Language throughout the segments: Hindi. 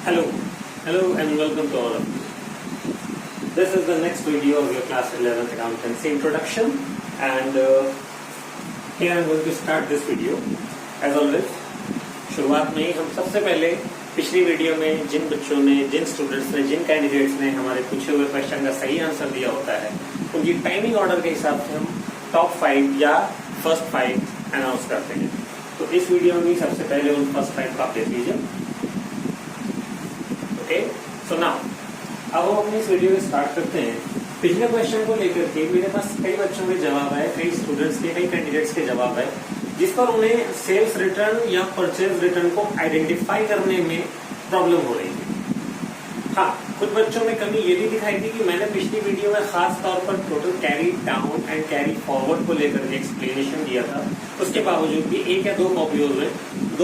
Hello and welcome to all of you. This is the next video of your class 11th accountancy introduction and here I am going to start this video. As always, शुरुआत में ही हम सबसे पहले पिछली वीडियो में जिन बच्चों ने, जिन स्टूडेंट्स ने, जिन कैंडिडेट्स ने हमारे पूछे हुए क्वेश्चन का सही आंसर दिया होता है उनकी टाइमिंग ऑर्डर के हिसाब से हम टॉप 5 या फर्स्ट 5 अनाउंस करते हैं। तो इस वीडियो में भी सबसे पहले उन फर्स्ट 5 को आप देख लीजिए। ओके, सो नाउ अब हम अपनी इस वीडियो को स्टार्ट करते हैं। पिछले क्वेश्चन को लेकर के मेरे पास कई बच्चों के जवाब है, कई स्टूडेंट्स के, कई कैंडिडेट्स के जवाब है जिस पर उन्हें सेल्स रिटर्न या परचेज रिटर्न को आइडेंटिफाई करने में प्रॉब्लम हो रही है। हाँ, कुछ बच्चों में कमी ये भी दिखाई दी कि मैंने पिछली वीडियो में खास तौर पर total carry down and carry forward को लेकर एक्सप्लेनेशन दिया था, उसके बावजूद भी एक या दो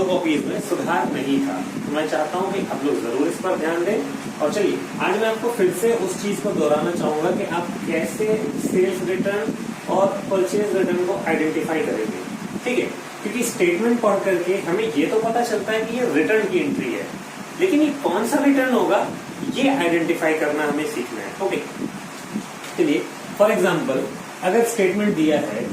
कॉपीज में सुधार नहीं था। तो मैं चाहता हूँ कि आप लोग जरूर इस पर ध्यान दें। और चलिए आज मैं आपको फिर से उस चीज को दोहराना चाहूंगा कि आप कैसे सेल्स रिटर्न और परचेज रिटर्न को आइडेंटिफाई करेंगे। ठीक है, क्योंकि स्टेटमेंट पढ़ करके हमें ये तो पता चलता है कि ये रिटर्न की एंट्री है, लेकिन ये कौन सा रिटर्न होगा ये आइडेंटिफाई करना हमें सीखना है। ओके, चलिए फॉर एग्जांपल अगर स्टेटमेंट दिया है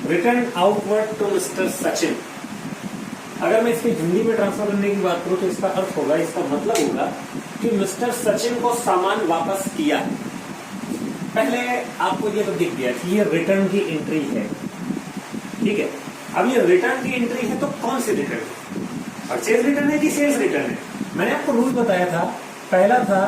return outward to mister Sachin. अगर मैं इसकी हिंदी में ट्रांसफर करने की बात करूं तो इसका अर्थ होगा, इसका मतलब होगा कि मिस्टर सचिन को सामान वापस किया। पहले आपको ये तो दिख गया कि ये रिटर्न की एंट्री है। ठीक है, अब ये रिटर्न की एंट्री है तो कौन सी रिटर्न है? परचेज रिटर्न है कि सेल्स रिटर्न है? मैंने आपको रूल बताया था, पहला था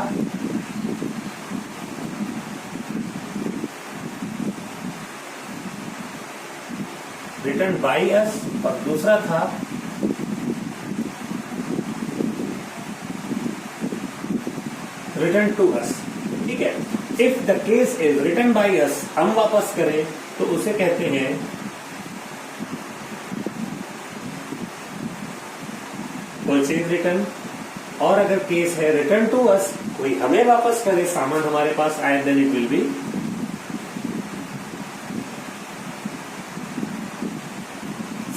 रिटर्न बाय अस और दूसरा था रिटर्न टू अस। ठीक है, if the case is return by us, हम वापस करें तो उसे कहते हैं परचेज रिटर्न, और अगर केस है रिटर्न टू अस, कोई हमें वापस करे, सामान हमारे पास आए, then it will be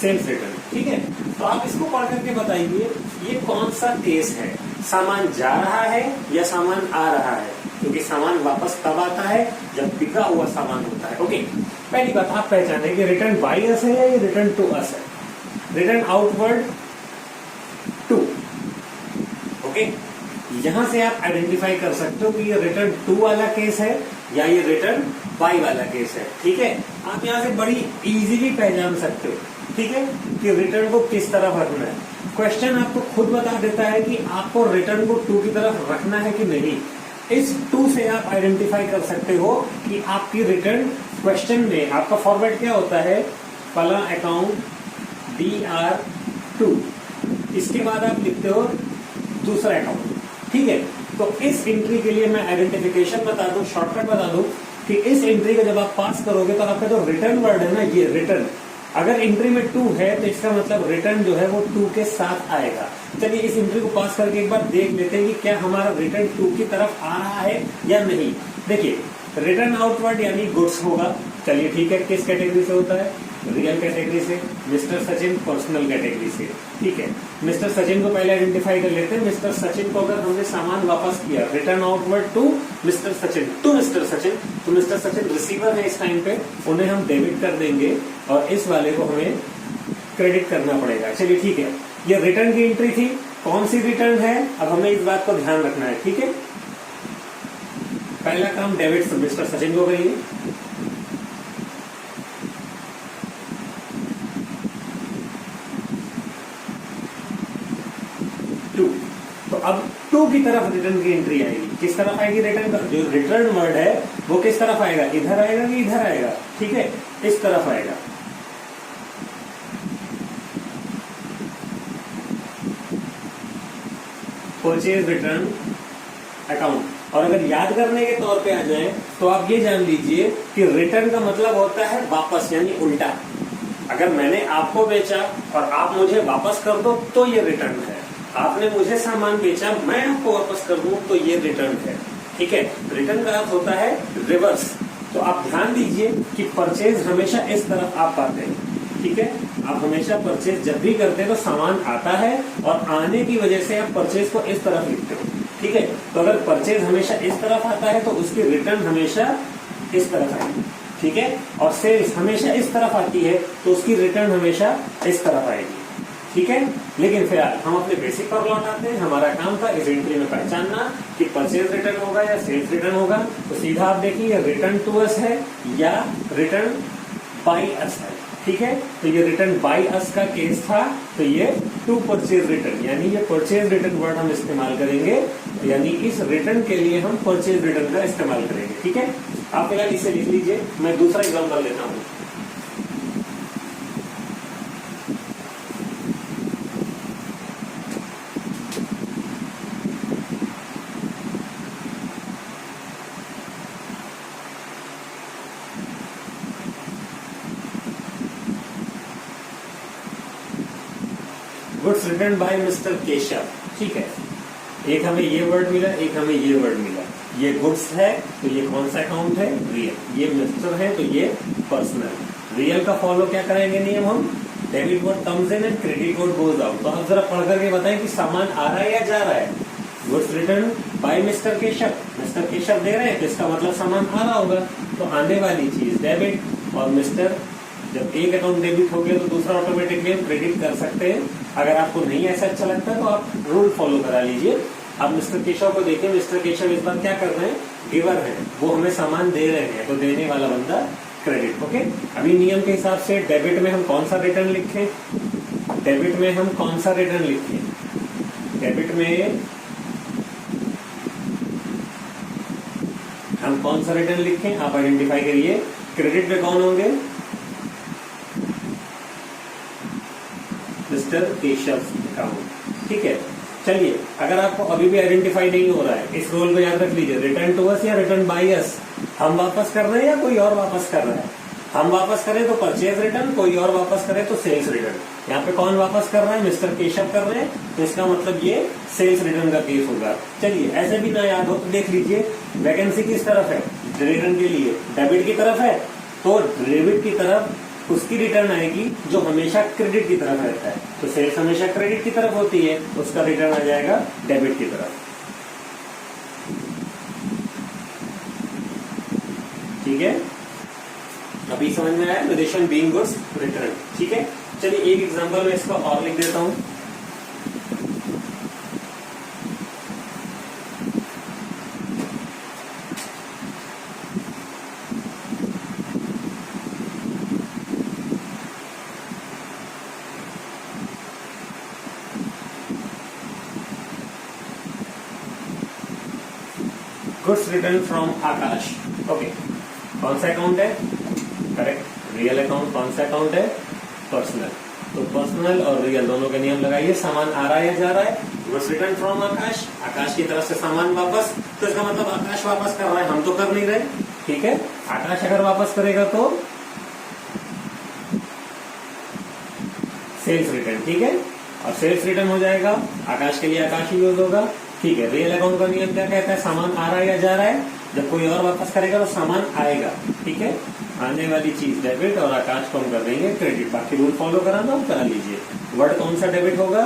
sales return. ठीक है, तो आप इसको पढ़ करके बताइए ये कौन सा केस है, सामान जा रहा है या सामान आ रहा है? क्योंकि सामान वापस तब आता है जब बिका हुआ सामान होता है। ओके, पहली बात आप पहचाने कि रिटर्न बाय अस है या ये रिटर्न टू अस है। रिटर्न आउटवर्ड टू, ओके, यहां से आप आइडेंटिफाई कर सकते हो कि ये रिटर्न टू वाला केस है या ये रिटर्न बाय वाला केस है। ठीक है, आप यहां से बड़ी इजीली पहचान सकते हो। ठीक है, कि रिटर्न को किस तरफ रखना है। क्वेश्चन आपको खुद बता देता है कि आपको रिटर्न को टू की तरफ रखना है कि नहीं। इस टू से आप आइडेंटिफाई कर सकते हो कि आपकी रिटर्न, क्वेश्चन में आपका फॉर्मेट क्या होता है, फला अकाउंट DR2, इसके बाद आप लिखते हो दूसरा अकाउंट। ठीक है, तो इस एंट्री के लिए मैं आइडेंटिफिकेशन बता दूं, शॉर्टकट बता दूं कि इस एंट्री को जब आप पास करोगे तो आपका जो रिटर्न वर्ड है ना, ये रिटर्न, अगर एंट्री में 2 है तो इसका मतलब रिटर्न जो है वो 2 के साथ आएगा। चलिए इस एंट्री को पास करके एक बार देख लेते हैं कि क्या हमारा रिटर्न 2 की तरफ आ रहा है या नहीं। देखिए, रिटर्न आउटवर्ड यानी गुड्स होगा। चलिए ठीक है, किस कैटेगरी से होता है? रियल कैटेगरी से। मिस्टर सचिन पर्सनल कैटेगरी से। ठीक है, मिस्टर सचिन को पहले आइडेंटिफाई कर लेते हैं। मिस्टर सचिन को अगर हमने सामान वापस किया, return outward to mister Sachin, तो मिस्टर सचिन रिसीवर है इस टाइम पे, उन्हें हम डेबिट कर देंगे और इस वाले को हमें क्रेडिट करना पड़ेगा। चलिए ठीक है, ये रिटर्न की एंट्री थी। कौन सी रिटर्न है, अब हमें इस बात को ध्यान रखना है। ठीक है, पहला काम डेबिट मिस्टर सचिन को करिए। तो अब 2 की तरफ रिटर्न की एंट्री आएगी। किस तरफ आएगी? रिटर्न का जो रिटर्न वर्ड है वो किस तरफ आएगा? इधर आएगा कि इधर आएगा? ठीक है, इस तरफ आएगा। परचेज रिटर्न अकाउंट, और अगर याद करने के तौर पे आ जाए तो आप ये जान लीजिए कि रिटर्न का मतलब होता है वापस, यानी उल्टा। अगर मैंने आपको बेचा और आप मुझे वापस कर दो तो ये रिटर्न है। आपने मुझे सामान बेचा, मैं आपको वापस कर दूं तो ये रिटर्न है। ठीक है, रिटर्न का अर्थ होता है रिवर्स। तो आप ध्यान दीजिए कि परचेज हमेशा इस तरफ आप पाते हैं। ठीक है, आप हमेशा परचेज जब भी करते हैं तो सामान आता है और आने की वजह से आप परचेज को इस तरफ लिखते हो। ठीक है, तो अगर परचेज हमेशा इस तरफ आता है तो उसकी रिटर्न हमेशा इस तरफ आएगी। ठीक है, और सेल्स हमेशा इस तरफ आती है तो उसकी रिटर्न हमेशा इस तरफ आएगी। ठीक है, लेकिन फिलहाल हम अपने बेसिक पर लौट आते हैं। हमारा काम था इस एंट्री में पहचानना कि परचेज रिटर्न होगा या सेल्स रिटर्न होगा। तो सीधा आप देखिए रिटर्न टू अस है या रिटर्न बाय अस है। ठीक है, तो ये रिटर्न बाय अस का केस था, तो ये टू परचेज रिटर्न, यानी ये परचेज रिटर्न वर्ड हम इस्तेमाल करेंगे, यानी इस रिटर्न के लिए हम परचेज रिटर्न का इस्तेमाल करेंगे। ठीक है, आप फिलहाल इसे लिख लीजिए। मैं दूसरा एग्जाम्पल लेता हूं। Goods return by mister Keshav. ठीक है, एक हमें ये वर्ड मिला, एक हमें ये वर्ड मिला। ये गुड्स है तो ये कौन सा अकाउंट है, रियल। ये मिस्टर है तो ये पर्सनल। रियल का फॉलो क्या कराएंगे नियम हम, debit word comes in and credit word goes out. तो आप जरा पढ़ करके बताएं कि सामान आ रहा है या जा रहा है। Goods return by mister Keshav, mister Keshav दे रहे हैं तो इसका मतलब सामान आ रहा होगा, तो आने वाली चीज डेबिट। और मिस्टर, जब एक अकाउंट डेबिट हो गया तो दूसरा ऑटोमेटिकली हम क्रेडिट कर सकते हैं। अगर आपको नहीं ऐसा अच्छा लगता है तो आप रूल फॉलो करा लीजिए। आप मिस्टर केशव को देखिए, मिस्टर केशव इस बार क्या कर रहे हैं, गिवर है, वो हमें सामान दे रहे हैं, तो देने वाला बंदा क्रेडिट। ओके, अभी नियम के हिसाब से डेबिट में हम कौन सा रिटर्न लिखें, डेबिट में हम कौन सा रिटर्न लिखें, डेबिट में हम कौन सा रिटर्न लिखें, आप आइडेंटिफाई करिए। क्रेडिट में कौन होंगे, मिस्टर केशव अकाउंट। ठीक है, चलिए, अगर आपको अभी भी आइडेंटिफाई नहीं हो रहा है, इस रोल को याद रख लीजिए, रिटर्न टू अस या रिटर्न बाय अस। हम वापस कर रहे हैं या कोई और वापस कर रहा है। हम वापस करें तो परचेज रिटर्न, कोई और वापस करे तो सेल्स रिटर्न। यहाँ पे कौन वापस कर रहा है, मिस्टर केशव कर रहे हैं, तो इसका मतलब ये सेल्स रिटर्न का केस होगा। चलिए, ऐसे भी ना याद हो तो देख लीजिए, वैकेंसी किस तरफ है, रिटर्न के लिए डेबिट की तरफ है, तो डेबिट की तरफ उसकी रिटर्न आएगी जो हमेशा क्रेडिट की तरफ रहता है। तो सेल्स हमेशा क्रेडिट की तरफ होती है, उसका रिटर्न आ जाएगा डेबिट की तरफ। ठीक है, अभी समझ में आया, रिलेशन बीइंग गुड्स रिटर्न। ठीक है, चलिए एक एग्जांपल में इसका और लिख देता हूं। Goods return from Akash. Okay, कौन सा अकाउंट है, करेक्ट, रियल अकाउंट। कौन सा अकाउंट है, पर्सनल। तो पर्सनल और रियल दोनों के नियम लगाइए। सामान आ रहा है या जा रहा है, गुड्स रिटर्न फ्रॉम आकाश, आकाश की तरफ से सामान वापस, तो इसका मतलब आकाश वापस कर रहा है, हम तो कर नहीं रहे। ठीक है, आकाश अगर वापस करेगा तो सेल्स रिटर्न। ठीक है, और सेल्स रिटर्न हो जाएगा, आकाश के लिए आकाश ही यूज होगा। ठीक है, रियल अकाउंट का नियम क्या कहता है, सामान आ रहा है या जा रहा है, जब कोई और वापस करेगा तो सामान आएगा। ठीक है, आने वाली चीज डेबिट और आकाश को हम कर देंगे क्रेडिट। बाकी रूल फॉलो कराना आप करा लीजिए। वर्ड कौन सा डेबिट होगा,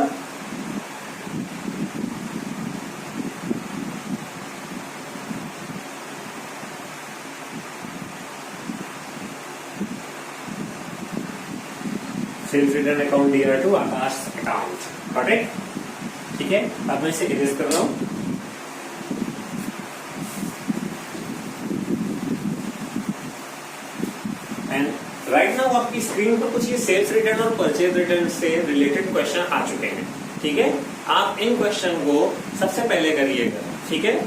सेल्स रिटर्न अकाउंट दिया to Akash account. Got it. ठीक है, अब मैं इसे इरेज कर रहा हूं। एंड राइट नाउ आपकी स्क्रीन पर कुछ ये सेल्स रिटर्न और परचेज रिटर्न से रिलेटेड क्वेश्चन आ चुके हैं। ठीक है, आप इन क्वेश्चन को सबसे पहले करिएगा। ठीक है,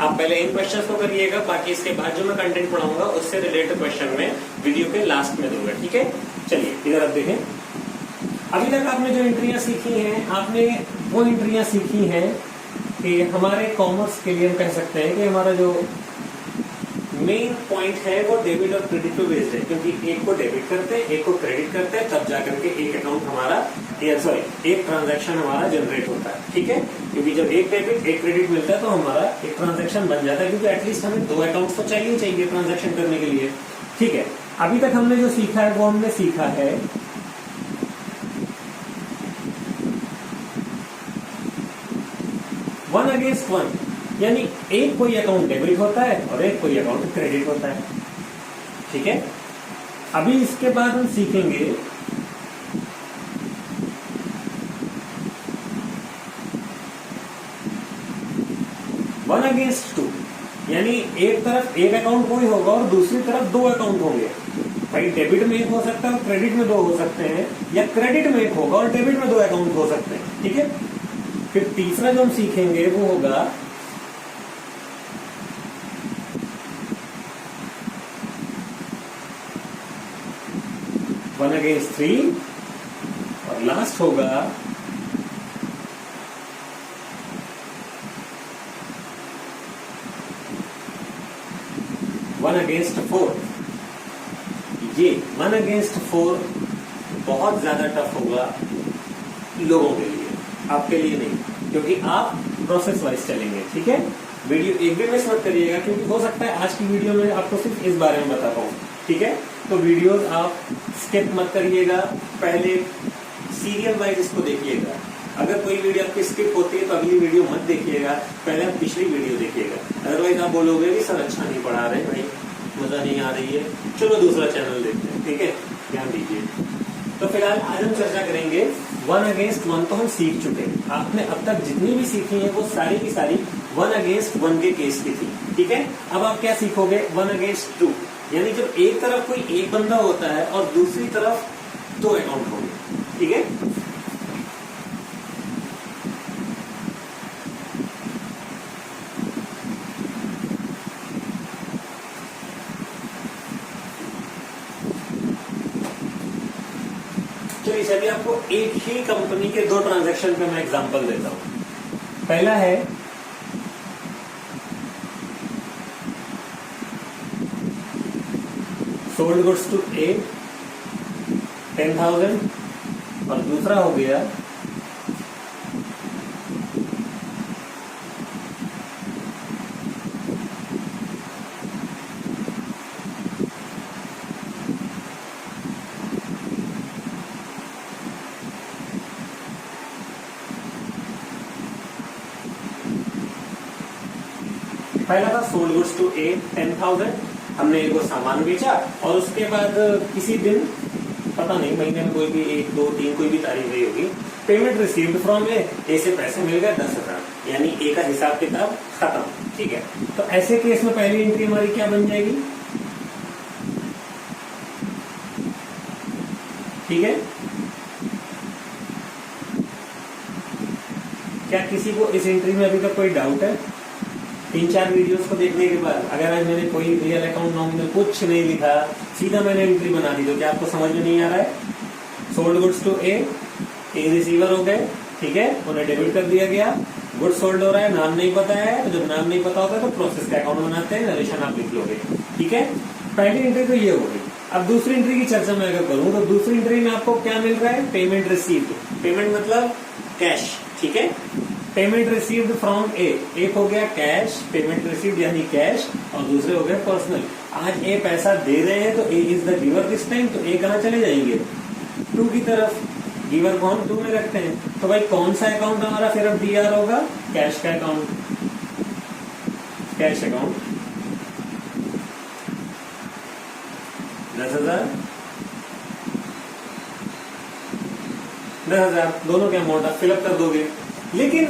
आप पहले इन क्वेश्चंस को करिएगा, बाकी इसके बाद जो मैं कंटेंट पढ़ाऊंगा उससे रिलेटेड क्वेश्चन में वीडियो के लास्ट में दूंगा। ठीक है, चलिए इधर आप देखें। अभी तक आपने जो एंट्रियां सीखी हैं, आपने वो एंट्रियां सीखी हैं कि हमारे कॉमर्स के लिए हम कह सकते हैं कि हमारा जो मेन पॉइंट है वो डेबिट और क्रेडिट पे बेस्ड है, क्योंकि एक को डेबिट करते हैं एक को क्रेडिट करते हैं, तब जाकर के एक अकाउंट हमारा एक ट्रांजैक्शन हमारा जनरेट होता है। ठीक है, क्योंकि जब एक डेबिट एक क्रेडिट मिलता है तो हमारा एक ट्रांजैक्शन बन जाता है, क्योंकि एटलीस्ट हमें 2 अकाउंट तो चाहिए ट्रांजैक्शन करने के लिए। ठीक है, अभी तक हमने जो सीखा है वो हमने सीखा है वन अगेंस्ट वन, यानी एक कोई अकाउंट डेबिट होता है और एक कोई अकाउंट क्रेडिट होता है। ठीक है, अभी इसके बाद हम सीखेंगे वन अगेंस्ट टू, यानी एक तरफ एक अकाउंट कोई होगा और दूसरी तरफ 2 अकाउंट होंगे। भाई डेबिट में एक हो सकता है और क्रेडिट में 2 हो सकते हैं, या क्रेडिट में एक होगा और डेबिट में 2 अकाउंट हो सकते हैं। ठीक है, फिर तीसरा जो हम सीखेंगे वो होगा वन अगेंस्ट 3, और लास्ट होगा वन अगेंस्ट 4। ये वन अगेंस्ट 4 बहुत ज्यादा टफ होगा लोगों के लिए, आपके लिए नहीं, क्योंकि आप प्रोसेस वाइज चलेंगे। ठीक है, वीडियो एक भी मिस मत करिएगा, क्योंकि हो सकता है आज की वीडियो में आपको सिर्फ इस बारे में बता पाऊं। ठीक है, तो वीडियोस आप स्किप मत करिएगा, पहले सीरियल वाइज इसको देखिएगा। अगर कोई वीडियो आपकी स्किप होती है तो अगली वीडियो मत देखिएगा, पहले आप पिछली वीडियो देखिएगा। अदरवाइज आप बोलोगे कि सर अच्छा नहीं पढ़ा रहे भाई, मजा नहीं आ रही है, चलो दूसरा चैनल देखते हैं। ठीक है, ध्यान दीजिए। तो फिलहाल आज हम चर्चा करेंगे वन अगेंस्ट वन। तो हम सीख चुके हैं, आपने अब तक जितनी भी सीखी है वो सारी की सारी वन अगेंस्ट वन के केस की थी। ठीक है, अब आप क्या सीखोगे, वन अगेंस्ट टू, यानी जब एक तरफ कोई एक बंदा होता है और दूसरी तरफ 2 अकाउंट होंगे। ठीक है, चलिए चलिए आपको एक ही कंपनी के 2 ट्रांजैक्शन पे मैं एग्जांपल देता हूं। पहला है सोल्ड गुड्स टू ए 10,000, और दूसरा हो गया पहला था सोल्ड गुड्स टू ए 10,000, हमने एक वो सामान बेचा और उसके बाद किसी दिन, पता नहीं महीने में कोई भी 1, 2, 3 कोई भी तारीख गई होगी, पेमेंट रिसीव्ड फ्रॉम ए से पैसे मिल गए 10,000, यानी ए का हिसाब किताब खत्म। ठीक है, तो ऐसे केस में पहली एंट्री हमारी क्या बन जाएगी। ठीक है, क्या किसी को इस एंट्री में अभी तक कोई डाउट है? 3-4 वीडियोस को देखने के बाद अगर आज मैंने कोई रियल अकाउंट नॉमिनल कुछ नहीं लिखा, सीधा मैंने एंट्री बना दी, तो क्या आपको समझ में नहीं आ रहा है? Sold goods to a receiver हो गए। ठीक है, उन्हें डेबिट कर दिया गया, गुड्स सोल्ड हो रहा है, नाम नहीं पता है, तो जब नाम नहीं पता होता है तो प्रोसेस का अकाउंट बनाते हैं, नरेशन आप लिख लोगे। ठीक है, पहली एंट्री तो ये हो गई। अब दूसरी एंट्री की चर्चा मैं अगर करूं तो दूसरी एंट्री में आपको क्या मिल रहा है, पेमेंट रिसीव्ड। पेमेंट मतलब कैश। ठीक है, पेमेंट रिसीव्ड फ्रॉम ए, एक हो गया कैश, पेमेंट रिसीव्ड यानी कैश, और दूसरे हो गए पर्सनल। आज ए पैसा दे रहे हैं तो A is the giver this time, तो ए कहां चले जाएंगे, टू की तरफ। गिवर को हम 2 में रखते हैं, तो भाई कौन सा अकाउंट हमारा फिर अब डीआर होगा, कैश का अकाउंट, कैश अकाउंट 10,000 दोनों के अमाउंट आप फिलअप कर दोगे। लेकिन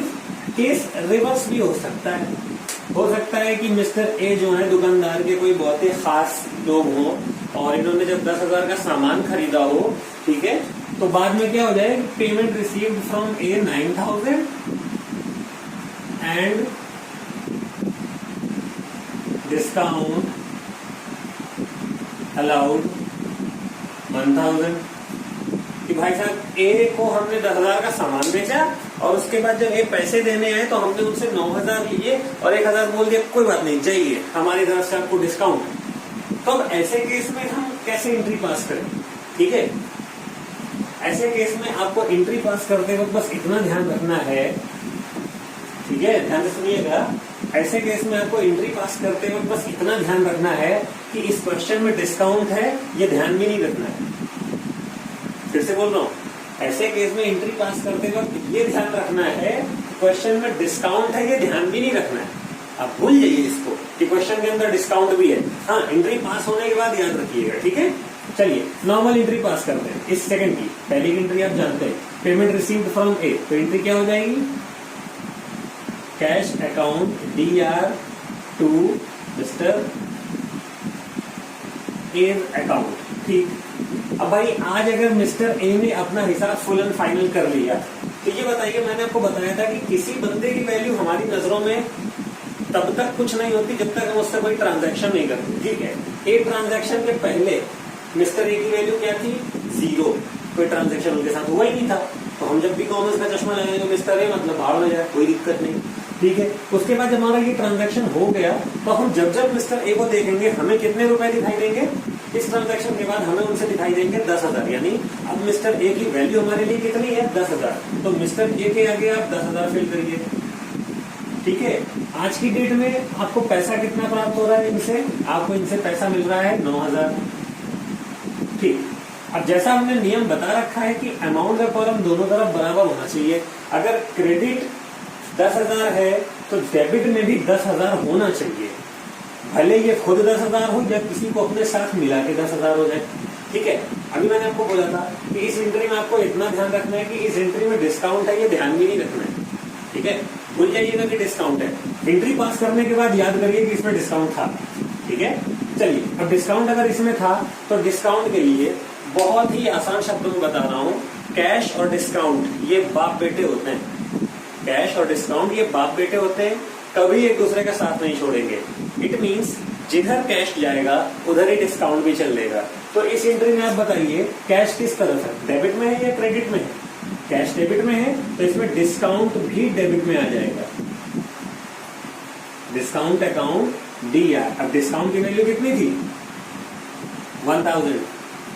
केस रिवर्स भी हो सकता है। हो सकता है कि मिस्टर ए जो है दुकानदार के कोई बहुत ही खास लोग हो और इन्होंने जब 10,000 का सामान खरीदा हो, ठीक है, तो बाद में क्या हो जाए, payment received from A 9,000 and discount allowed 1,000। कि भाई साहब ए को हमने 10,000 का सामान बेचा और उसके बाद जब ये पैसे देने आए तो हमने उनसे 9,000 लिए और 1,000 बोल दिया कोई बात नहीं जाइए, हमारी तरफ से आपको डिस्काउंट। तो अब ऐसे केस में हम कैसे एंट्री पास करें? ठीक है, ऐसे केस में आपको एंट्री पास करते वक्त बस इतना ध्यान रखना है, ठीक है, ध्यान से सुनिएगा। ऐसे केस में आपको एंट्री पास करते वक्त बस इतना ध्यान रखना है कि इस क्वेश्चन में डिस्काउंट है, ये ध्यान भी नहीं रखना है। फिर से बोल रहा हूं, ऐसे केस में एंट्री पास करते वक्त ये ध्यान रखना है क्वेश्चन में डिस्काउंट है, ये ध्यान भी नहीं रखना है। आप भूल जाइए इसको कि क्वेश्चन के अंदर डिस्काउंट भी है। हाँ, एंट्री पास होने के बाद याद रखिएगा, ठीक है। चलिए नॉर्मल एंट्री पास करते हैं। इस सेकंड की पहली की एंट्री आप जानते हैं, पेमेंट रिसीव्ड फ्रॉम ए, तो एंट्री क्या हो जाएगी? Cash account DR to mister A account. ठीक, अब भाई आज अगर मिस्टर ए ने अपना हिसाब फुल एंड फाइनल कर लिया तो ये बताइए, मैंने आपको बताया था कि किसी बंदे की वैल्यू हमारी नजरों में तब तक कुछ नहीं होती जब तक हम उससे कोई ट्रांजैक्शन नहीं करते। ठीक है, एक ट्रांजैक्शन के पहले मिस्टर ए की वैल्यू क्या थी? 0, कोई ट्रांजैक्शन उनके साथ हुआ ही नहीं था। तो हम जब भी कॉमर्स का चश्मा लगाएंगे मिस्टर ए मतलब भाड़ में जाए, कोई दिक्कत नहीं। ठीक है, उसके बाद जब हमारा ये ट्रांजैक्शन हो गया तो हम जब जब मिस्टर ए को देखेंगे हमें कितने रुपए दिखाई देंगे? इस ट्रांजैक्शन के बाद हमें उनसे दिखाई देंगे 10,000। यानी अब मिस्टर ए की वैल्यू हमारे लिए कितनी है? 10,000। तो मिस्टर ए के आगे आप 10,000 फिल करिए। ठीक है, आज की डेट में आपको पैसा कितना प्राप्त हो रहा है इनसे? आपको इनसे पैसा मिल रहा है 9,000। ठीक, अब जैसा हमने नियम बता रखा है कि अमाउंट का कॉलम दोनों तरफ बराबर होना चाहिए। अगर क्रेडिट 10,000 है तो डेबिट में भी 10,000 होना चाहिए, भले ये खुद 10,000 हो या किसी को अपने साथ मिला के 10,000 हो जाए। ठीक है, अभी मैंने आपको बोला था कि इस एंट्री में आपको इतना ध्यान रखना है कि इस एंट्री में डिस्काउंट है, ये ध्यान भी नहीं रखना है। ठीक है, भूल जाइएगा कि डिस्काउंट है। एंट्री पास करने के बाद याद करिए कि इसमें डिस्काउंट था। ठीक है, चलिए अब डिस्काउंट अगर इसमें था तो डिस्काउंट के लिए बहुत ही आसान शब्दों में बता रहा हूं, कैश और डिस्काउंट ये बाप बेटे होते हैं। कैश और डिस्काउंट ये बाप बेटे होते हैं, कभी एक दूसरे का साथ नहीं छोड़ेंगे। इट मींस जिधर कैश जाएगा उधर ही डिस्काउंट भी चलेगा। तो इस एंट्री में आप बताइए कैश किस तरफ है, डेबिट में है या क्रेडिट में है? कैश डेबिट में है तो इसमें डिस्काउंट भी डेबिट में आ जाएगा। Discount account DR। अब डिस्काउंट की वैल्यू कितनी थी? 1,000।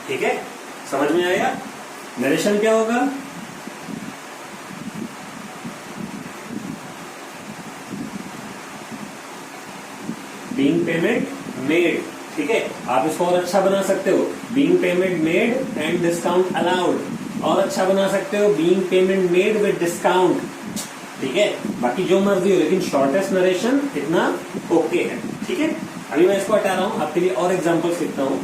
ठीक है, समझ में आया? नरेशन क्या होगा? Being payment made. ठीक है, आप इसको और अच्छा बना सकते हो, being payment made and discount allowed. और अच्छा बना सकते हो, being payment made with discount. ठीक है, बाकी जो मर्जी हो, लेकिन शॉर्टेस्ट नरेशन इतना ओके है। ठीक है, अभी मैं इसको हटा रहा हूं, आपके लिए और एग्जांपल्स लिखता हूं।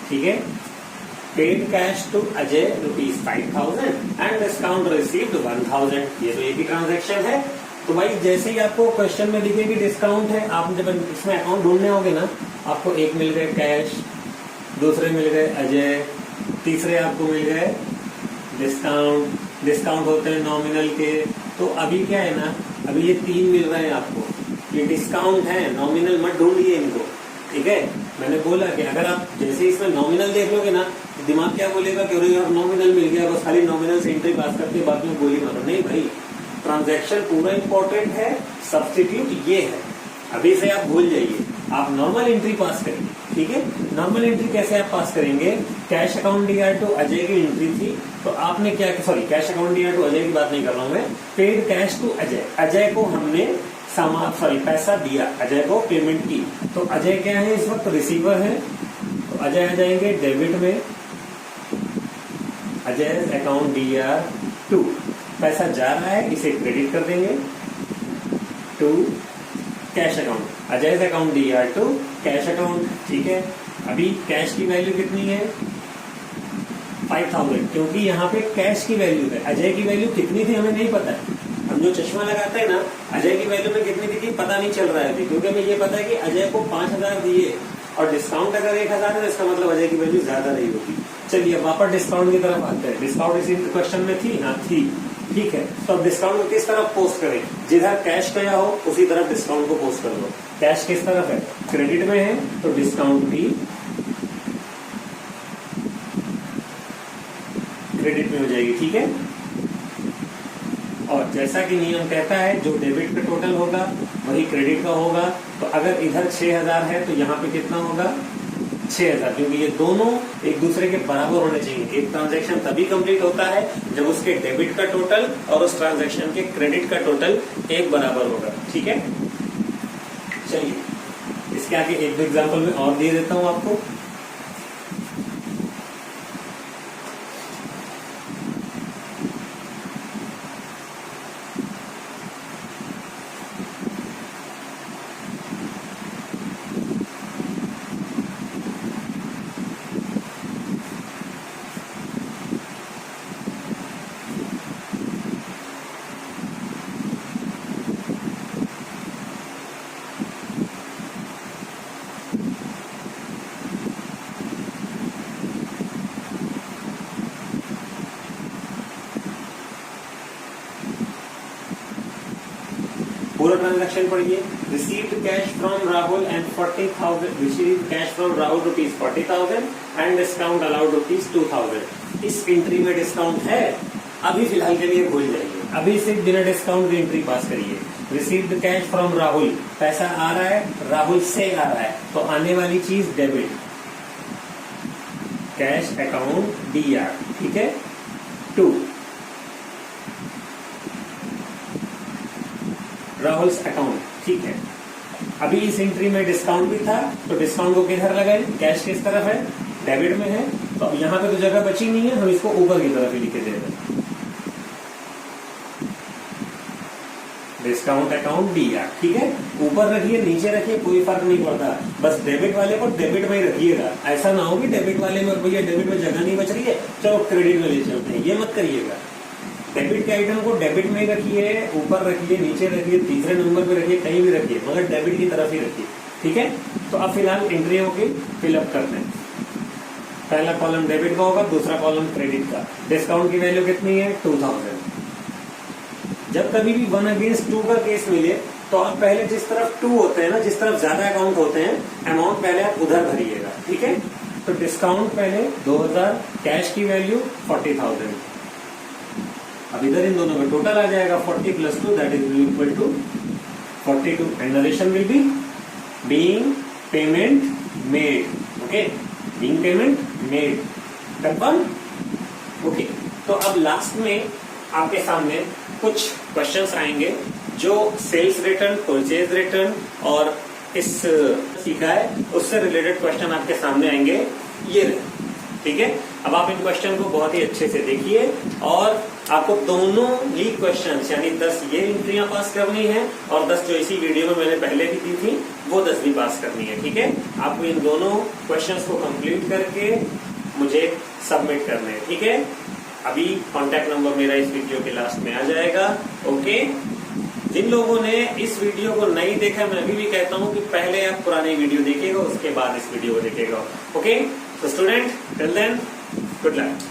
ठीक है, paid cash to Ajay ₹5,000 and discount received 1,000। ये तो एक ही ट्रांजेक्शन है। तो भाई जैसे ही आपको क्वेश्चन में दिखे कि डिस्काउंट है, आप जब इसमें अकाउंट ढूंढने होगे ना, आपको एक मिल गए कैश, दूसरे मिल गए अजय, तीसरे आपको मिल गए डिस्काउंट। डिस्काउंट होते हैं नॉमिनल के। तो अभी क्या है ना, अभी ये 3 मिल रहे हैं आपको, ये डिस्काउंट है, नॉमिनल मत ढूंढिए इनको। ठीक है, मैंने बोला कि अगर आप जैसे इसमें नॉमिनल देख लोगे ना, दिमाग क्या बोलेगा कि अरे नॉमिनल मिल गया, बस खाली नॉमिनल से एंट्री पास करके बाद में गोली मारो। नहीं भाई, ट्रांजैक्शन पूरा इंपॉर्टेंट है, सब्स्टिट्यूट ये है। अभी से आप भूल जाइए, आप नॉर्मल एंट्री पास करेंगे। ठीक है, नॉर्मल एंट्री कैसे आप पास करेंगे? Cash account DR to Ajay की एंट्री थी, तो आपने क्या, sorry cash account DR to Ajay की बात नहीं कर रहा हूं मैं, paid cash to Ajay. Ajay को हमने पैसा दिया, अजय को पेमेंट की। तो अजय क्या है इस वक्त? रिसीवर है। तो अजय आ जाएंगे डेबिट में, अजय अकाउंट DR टू, पैसा जा रहा है इसे क्रेडिट कर देंगे to cash account, Ajay account DR to cash account. ठीक है, अभी कैश की वैल्यू कितनी है? 5000, क्योंकि यहाँ पे कैश की वैल्यू है। अजय की वैल्यू कितनी थी हमें नहीं पता है। हम जो चश्मा लगाते हैं ना, अजय की वैल्यू में कितनी थी पता नहीं चल रहा है, क्योंकि हमें ये पता है कि अजय को 5000 दिए और डिस्काउंट अगर 1000 है तो इसका मतलब अजय की वैल्यू ज्यादा रही होगी। चलिए वापस डिस्काउंट की तरफ आते हैं। डिस्काउंट इसी क्वेश्चन में थी, हाँ थी, ठीक है। तो अब डिस्काउंट को किस तरफ पोस्ट करें? जिधर कैश गया हो उसी तरफ डिस्काउंट को पोस्ट कर दो। कैश किस तरफ है? क्रेडिट में है, तो डिस्काउंट भी क्रेडिट में हो जाएगी, ठीक है। और जैसा कि नियम कहता है जो डेबिट का टोटल होगा वही क्रेडिट का होगा। तो अगर इधर 6000 है तो यहाँ पे कितना होगा? 6000, क्योंकि ये दोनों एक दूसरे के बराबर होने चाहिए। एक ट्रांजैक्शन तभी कंप्लीट होता है जब उसके डेबिट का टोटल और उस ट्रांजैक्शन के क्रेडिट का टोटल एक बराबर होगा, ठीक है। चलिए इसके आगे एक एग्जांपल में और दे देता हूं आपको। पूरा ट्रांजैक्शन पढ़िए। Received cash from Rahul and 40,000, received cash from Rahul rupees 40,000 and discount allowed rupees 2,000। इस एंट्री में डिस्काउंट है? अभी फिलहाल के लिए भूल जाइए, अभी सिर्फ बिना डिस्काउंट की एंट्री पास करिए। रिसीव्ड कैश फ्रॉम राहुल, पैसा आ रहा है, राहुल से आ रहा है, तो आने वाली चीज डेबिट, कैश अकाउंट DR, ठीक है। 2 राहुल्स अकाउंट, ठीक है। अभी इस एंट्री में डिस्काउंट भी था, तो डिस्काउंट को किधर लगाए? कैश किस तरफ है? डेबिट में है, तो अब यहाँ पे तो जगह बची नहीं है, हम इसको ऊपर की तरफ ही लिखे दे रहे हैं। डिस्काउंट अकाउंट DR, ठीक है। ऊपर रखिए नीचे रखिए कोई फर्क नहीं पड़ता, बस डेबिट वाले को डेबिट में ही रखिएगा। ऐसा ना हो कि डेबिट वाले में भैया डेबिट में जगह नहीं बच रही है, चलो क्रेडिट में ले चलते हैं, ये मत करिएगा। डेबिट के आइटम को डेबिट में ही रखिए, ऊपर रखिए, नीचे रखिए, तीसरे नंबर पे रखिए, कहीं भी रखिए, मगर डेबिट की तरफ ही रखिए, ठीक है। तो अब फिलहाल एंट्रियों की फिलअप करते हैं। पहला कॉलम डेबिट का होगा, दूसरा कॉलम क्रेडिट का। डिस्काउंट की वैल्यू कितनी है? 2000। जब कभी भी 1/2 का केस मिले तो आप पहले जिस तरफ 2 होते हैं ना, जिस तरफ ज्यादा अकाउंट होते हैं, अमाउंट पहले आप उधर भरिएगा, ठीक है। तो डिस्काउंट पहले 2000, कैश की वैल्यू 40,000। अब इधर इन दोनों का टोटल आ जाएगा 40 + 2 that is equal to 42 and narration will be being payment made, okay, being payment made, confirm, okay. तो अब लास्ट में आपके सामने कुछ क्वेश्चंस आएंगे जो सेल्स रिटर्न, परचेज रिटर्न और इस सीखा है उससे रिलेटेड क्वेश्चन आपके सामने आएंगे, ये, ठीक है। अब आप इन क्वेश्चन को बहुत ही अच्छे से देखिए और आपको दोनों ही क्वेश्चंस यानी 10 ये एंट्रियां पास करनी है और 10 जो इसी वीडियो में मैंने पहले भी दी थी वो 10 भी पास करनी है, ठीक है। आपको इन दोनों क्वेश्चंस को कंप्लीट करके मुझे सबमिट करने हैं, ठीक है। अभी कॉन्टैक्ट नंबर मेरा इस वीडियो के लास्ट में आ जाएगा, ओके। जिन लोगों ने इस वीडियो को नहीं देखा, मैं अभी भी कहता हूं कि पहले आप पुरानी वीडियो देखिएगा, उसके बाद इस वीडियो को देखिएगा, ओके। तो student, till then, good luck.